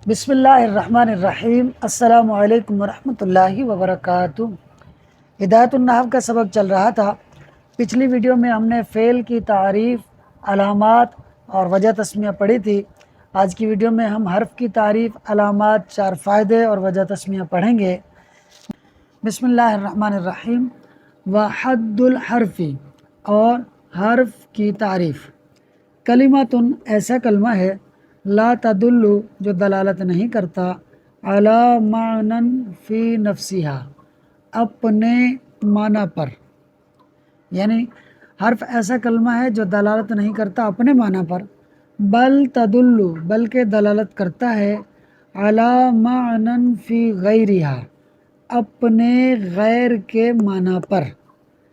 بسم اللہ الرحمن الرحیم۔ السلام علیکم ورحمۃ اللہ وبرکاتہ۔ ہدایت النحو کا سبق چل رہا تھا۔ پچھلی ویڈیو میں ہم نے فعل کی تعریف، علامات اور وجہ تسمیہ پڑھی تھی۔ آج کی ویڈیو میں ہم حرف کی تعریف، علامات، 4 فائدے اور وجہ تسمیہ پڑھیں گے۔ بسم اللہ الرحمن الرحیم۔ وحد الحرف، اور حرف کی تعریف۔ کلمۃن، ایسا کلمہ ہے، لا تدل، جو دلالت نہیں کرتا، علی معنی فی نفسہا، اپنے معنی پر۔ یعنی حرف ایسا کلمہ ہے جو دلالت نہیں کرتا اپنے معنی پر، بل تدل، بلکہ دلالت کرتا ہے، علی معنی فی غیرہا، اپنے غیر کے معنی پر۔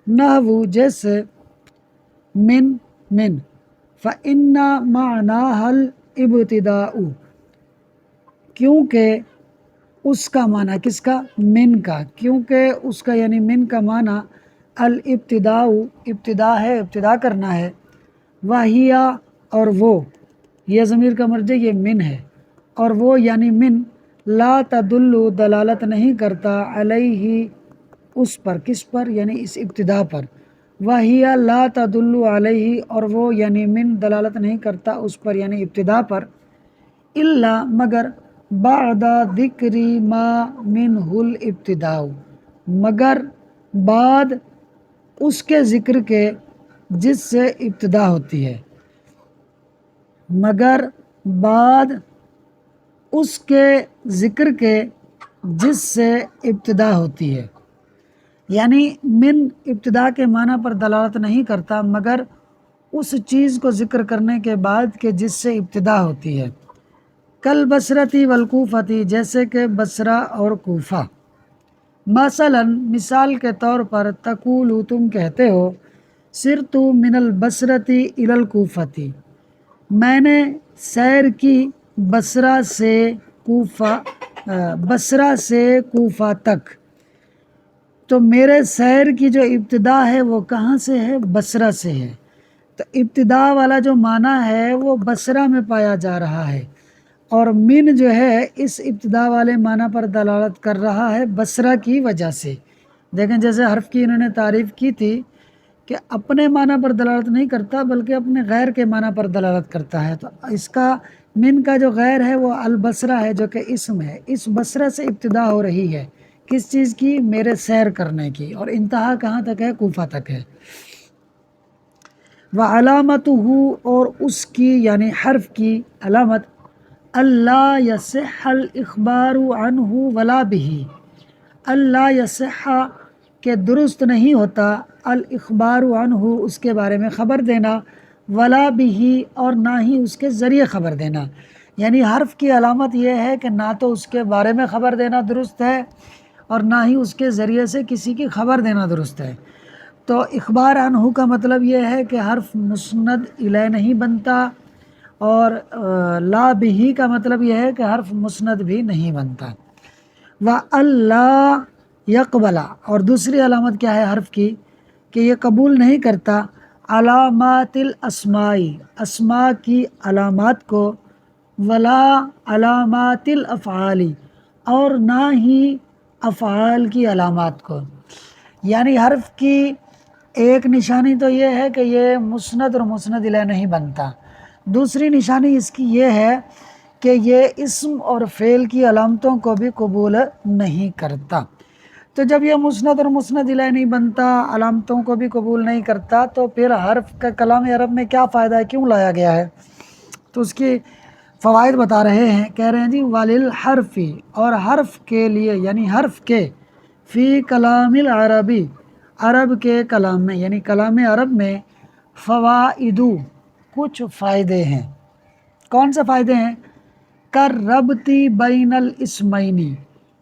نحو، جیسے من، فإن معناها الابتداء، کیونکہ اس کا معنی، کس کا؟ من کا، کیونکہ اس کا یعنی من کا معنی الابتداء، ابتدا ہے، ابتدا کرنا ہے۔ وہیا، اور وہ، یہ ضمیر کا مرجع یہ من ہے، اور وہ یعنی من، لا تدل، دلالت نہیں کرتا، علیہ، اس پر، کس پر؟ یعنی اس ابتدا پر۔ وہیا لا تدل علیہ، اور وہ یعنی من دلالت نہیں کرتا اس پر یعنی ابتدا پر، الا، مگر، بعد ذکر ما منہ الابتداء، مگر بعد اس کے ذکر کے جس سے ابتدا ہوتی ہے، مگر بعد اس کے ذکر کے جس سے ابتدا ہوتی ہے۔ یعنی من ابتدا کے معنی پر دلالت نہیں کرتا مگر اس چیز کو ذکر کرنے کے بعد کہ جس سے ابتدا ہوتی ہے۔ کل بصرتی والکوفتی، جیسے کہ بصرہ اور کوفہ۔ مثلا، مثال کے طور پر، تقول، تم کہتے ہو، سرت من البصرتی الی الکوفتی، میں نے سیر کی بصرہ سے کوفہ تک۔ تو میرے سیر کی جو ابتدا ہے وہ کہاں سے ہے؟ بصرہ سے ہے۔ تو ابتدا والا جو معنی ہے وہ بصرہ میں پایا جا رہا ہے، اور من جو ہے اس ابتدا والے معنی پر دلالت کر رہا ہے بصرہ کی وجہ سے۔ دیکھیں، جیسے حرف کی انہوں نے تعریف کی تھی کہ اپنے معنی پر دلالت نہیں کرتا بلکہ اپنے غیر کے معنی پر دلالت کرتا ہے۔ تو اس کا من کا جو غیر ہے وہ البصرہ ہے، جو کہ اسم ہے۔ اس بصرہ سے ابتدا ہو رہی ہے، کس چیز کی؟ میرے سیر کرنے کی، اور انتہا کہاں تک ہے؟ کوفہ تک ہے۔ وعلامتہ، اور اس کی یعنی حرف کی علامت، اللہ یصح الاخبار عنہ ولا بہ، اللہ یصح، کہ درست نہیں ہوتا، الاخبار عنہ، اس کے بارے میں خبر دینا، ولا بہ، اور نہ ہی اس کے ذریعے خبر دینا۔ یعنی حرف کی علامت یہ ہے کہ نہ تو اس کے بارے میں خبر دینا درست ہے اور نہ ہی اس کے ذریعے سے کسی کی خبر دینا درست ہے۔ تو اخبار عنہ کا مطلب یہ ہے کہ حرف مسند الیہ نہیں بنتا، اور لا بہ کا مطلب یہ ہے کہ حرف مسند بھی نہیں بنتا۔ وَأَلَّا يَقْبَلَ، اور دوسری علامت کیا ہے حرف کی؟ کہ یہ قبول نہیں کرتا، علامات الاسماء، اسماء کی علامات کو، ولا علامات الافعال، اور نہ ہی افعال کی علامات کو۔ یعنی حرف کی ایک نشانی تو یہ ہے کہ یہ مسند اور مسند الیہ نہیں بنتا، دوسری نشانی اس کی یہ ہے کہ یہ اسم اور فعل کی علامتوں کو بھی قبول نہیں کرتا۔ تو جب یہ مسند اور مسند الیہ نہیں بنتا، علامتوں کو بھی قبول نہیں کرتا، تو پھر حرف کا کلام عرب میں کیا فائدہ ہے، کیوں لایا گیا ہے؟ تو اس کی فوائد بتا رہے ہیں، کہہ رہے ہیں جی وَلِلْحَرْفِ، اور حرف کے لیے یعنی حرف کے، فی کلام العربی، عرب کے کلام میں یعنی کلام عرب میں، فوائد، کچھ فائدے ہیں۔ کون سے فائدے ہیں؟ کَالرَّبْطِ بَيْنَ الْاسْمَيْنِ،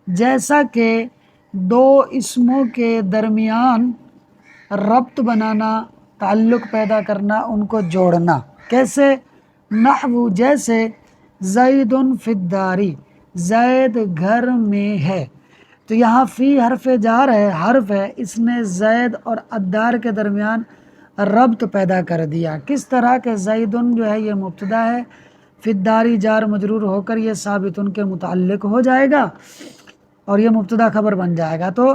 جیسا کہ دو اسموں کے درمیان ربط بنانا، تعلق پیدا کرنا، ان کو جوڑنا۔ کیسے؟ نحو، جیسے زید فی الدار، زید گھر میں ہے۔ تو یہاں فی حرف جار ہے، حرف ہے، اس نے زید اور الدار کے درمیان ربط پیدا کر دیا۔ کس طرح کہ زیدن جو ہے یہ مبتدا ہے، فداری جار مجرور ہو کر یہ ثابت ان کے متعلق ہو جائے گا اور یہ مبتدا خبر بن جائے گا۔ تو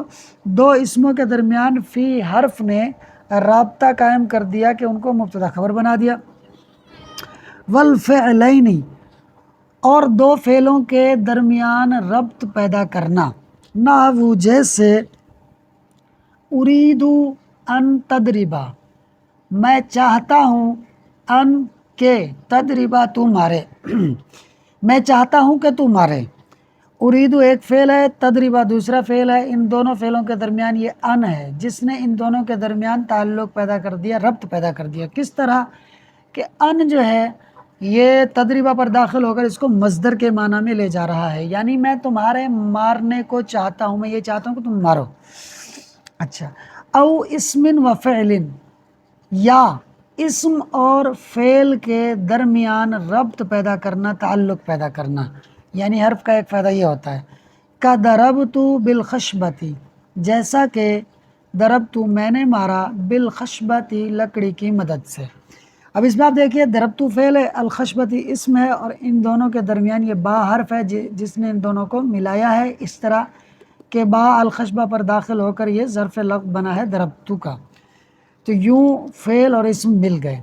دو اسموں کے درمیان فی حرف نے رابطہ قائم کر دیا کہ ان کو مبتدا خبر بنا دیا۔ والفعلین، اور دو فعلوں کے درمیان ربط پیدا کرنا، نحو جیسے اریدو ان تدربا، میں چاہتا ہوں ان کے تدربا تو مارے، میں چاہتا ہوں کہ تو مارے۔ اریدو ایک فعل ہے، تدربا دوسرا فعل ہے، ان دونوں فعلوں کے درمیان یہ ان ہے جس نے ان دونوں کے درمیان تعلق پیدا کر دیا، ربط پیدا کر دیا۔ کس طرح کہ ان جو ہے یہ تدریبہ پر داخل ہو کر اس کو مصدر کے معنی میں لے جا رہا ہے، یعنی میں تمہارے مارنے کو چاہتا ہوں، میں یہ چاہتا ہوں کہ تم مارو۔ اچھا، او اسم و فعل، یا اسم اور فعل کے درمیان ربط پیدا کرنا، تعلق پیدا کرنا، یعنی حرف کا ایک فائدہ یہ ہوتا ہے کا ضربت بالخشبتی، جیسا کہ ضربت میں نے مارا بالخشبتی لکڑی کی مدد سے۔ اب اس میں آپ دیکھیے ضربت فعل ہے، الخشبتی اسم ہے، اور ان دونوں کے درمیان یہ با حرف ہے جس نے ان دونوں کو ملایا ہے، اس طرح کہ با الخشبہ پر داخل ہو کر یہ ظرف لفظ بنا ہے ضربت کا۔ تو یوں فعل اور اسم مل گئے۔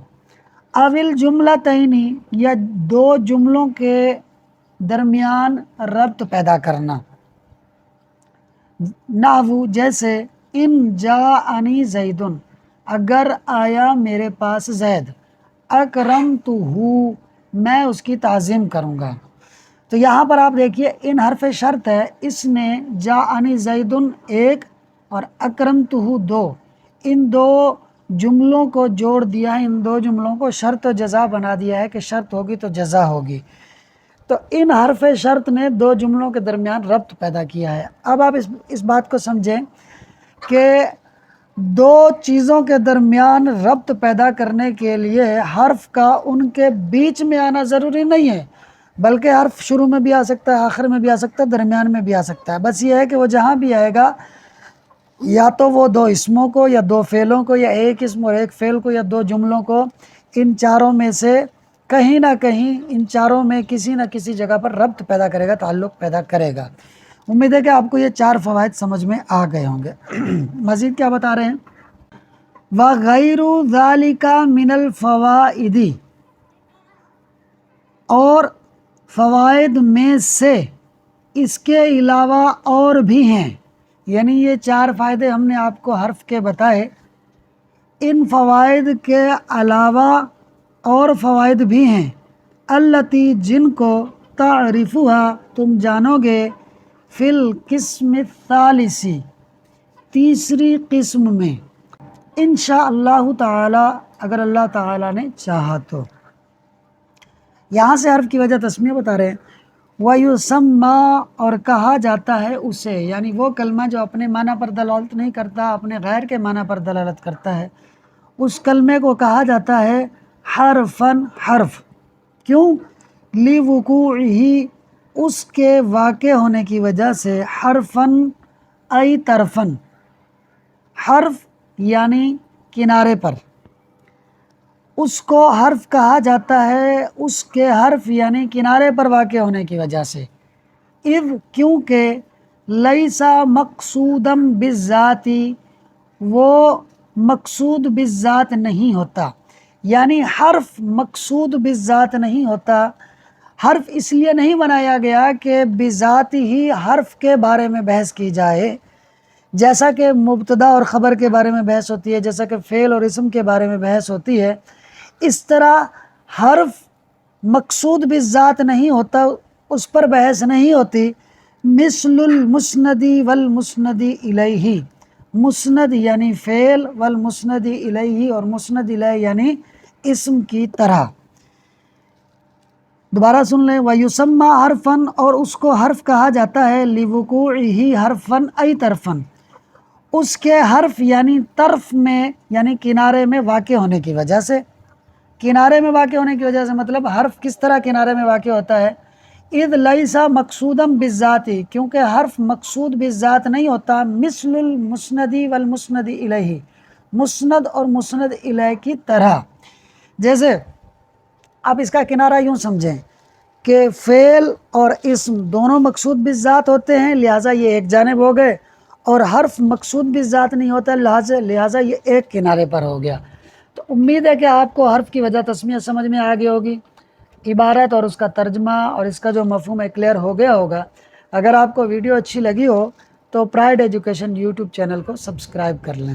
اول جملتین، یا دو جملوں کے درمیان ربط پیدا کرنا، نحو جیسے ان جاءنی زیدن، اگر آیا میرے پاس زید، اکرمتہ، میں اس کی تعظیم کروں گا۔ تو یہاں پر آپ دیکھیے ان حرف شرط ہے، اس نے جاءنی زیدن ایک اور اکرمتہ دو، ان دو جملوں کو جوڑ دیا ہے، ان دو جملوں کو شرط و جزا بنا دیا ہے کہ شرط ہوگی تو جزا ہوگی۔ تو ان حرف شرط نے دو جملوں کے درمیان ربط پیدا کیا ہے۔ اب آپ اس بات کو سمجھیں کہ دو چیزوں کے درمیان ربط پیدا کرنے کے لیے حرف کا ان کے بیچ میں آنا ضروری نہیں ہے، بلکہ حرف شروع میں بھی آ سکتا ہے، آخر میں بھی آ سکتا ہے، درمیان میں بھی آ سکتا ہے۔ بس یہ ہے کہ وہ جہاں بھی آئے گا یا تو وہ دو اسموں کو یا دو فعلوں کو یا ایک اسم اور ایک فعل کو یا دو جملوں کو، ان چاروں میں سے کہیں نہ کہیں ان چاروں میں کسی نہ کسی جگہ پر ربط پیدا کرے گا، تعلق پیدا کرے گا۔ امید ہے کہ آپ کو یہ چار فوائد سمجھ میں آ گئے ہوں گے۔ مزید کیا بتا رہے ہیں؟ وَغَيْرُ ذَلِكَ مِنَ الْفَوَائِدِ، اور فوائد میں سے اس کے علاوہ اور بھی ہیں، یعنی یہ چار فائدے ہم نے آپ کو حرف کے بتائے، ان فوائد کے علاوہ اور فوائد بھی ہیں، التی جن کو تعرفها تم جانو گے، فی القسم الثالث تیسری قسم میں، انشاءاللہ تعالی اگر اللہ تعالی نے چاہا تو۔ یہاں سے حرف کی وجہ تسمیہ بتا رہے ہیں۔ وَيُسَمَّى، اور کہا جاتا ہے اسے، یعنی وہ کلمہ جو اپنے معنی پر دلالت نہیں کرتا، اپنے غیر کے معنی پر دلالت کرتا ہے، اس کلمے کو کہا جاتا ہے حرفاً، حرف۔ کیوں؟ لِوُقُوعِهِ، اس کے واقع ہونے کی وجہ سے، حرفاً ای طرفاً، حرف یعنی کنارے پر، اس کو حرف کہا جاتا ہے اس کے حرف یعنی کنارے پر واقع ہونے کی وجہ سے۔ اذ، کیونکہ لیسا مقصودم بالذاتی، وہ مقصود بالذات نہیں ہوتا، یعنی حرف مقصود بالذات نہیں ہوتا۔ حرف اس لیے نہیں بنایا گیا کہ بذات ہی حرف کے بارے میں بحث کی جائے، جیسا کہ مبتدا اور خبر کے بارے میں بحث ہوتی ہے، جیسا کہ فعل اور اسم کے بارے میں بحث ہوتی ہے، اس طرح حرف مقصود بالذات نہیں ہوتا، اس پر بحث نہیں ہوتی۔ مثل المسندی والمسندی الیہ، مسند یعنی فعل، والمسندی الیہ، اور مسند الیہ یعنی اسم کی طرح۔ دوبارہ سن لیں، وَيُسَمَّى حرفاً، اور اس کو حرف کہا جاتا ہے، لِوُقُوعِهِ حرفاً ای طرفاً، اس کے حرف یعنی طرف میں یعنی کنارے میں واقع ہونے کی وجہ سے۔ کنارے میں واقع ہونے کی وجہ سے مطلب حرف کس طرح کنارے میں واقع ہوتا ہے؟ اذ لیسا مقصودم بالذاتی، کیونکہ حرف مقصود بالذات نہیں ہوتا، مثل المسندی والمسندی الیہ، مسند اور مسند الیہ کی طرح۔ جیسے آپ اس کا کنارہ یوں سمجھیں کہ فعل اور اسم دونوں مقصود بھی ذات ہوتے ہیں، لہٰذا یہ ایک جانب ہو گئے، اور حرف مقصود بھی ذات نہیں ہوتا، لہٰذا یہ ایک کنارے پر ہو گیا۔ تو امید ہے کہ آپ کو حرف کی وجہ تسمیہ سمجھ میں آ گئی ہوگی، عبارت اور اس کا ترجمہ اور اس کا جو مفہوم ہے کلیئر ہو گیا ہوگا۔ اگر آپ کو ویڈیو اچھی لگی ہو تو پرائڈ ایجوکیشن یوٹیوب چینل کو سبسکرائب کر لیں۔